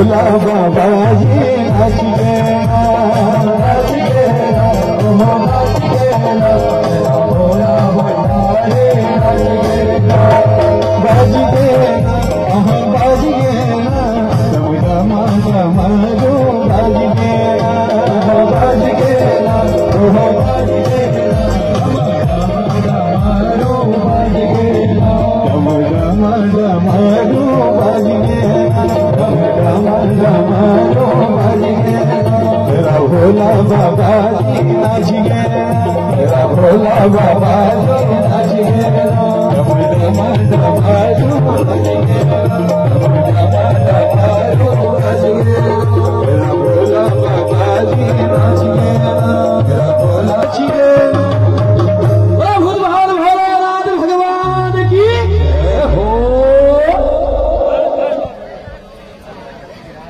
भोला बाबा जी नाच गया, नाच गया, नाच गया, भोला भंडारी नाच गया, बाज गया, बाज गया, डम डम डमरू बाज गया, बाज गया, बाज गया, डमरू बाज गया, डम डम डमरू बाज गया, डमरू बाज गया, तेरा भोला बाबा जी नाच गया, तेरा भोला बाबा जी नाच गया, डम डम डमरू बाज गया।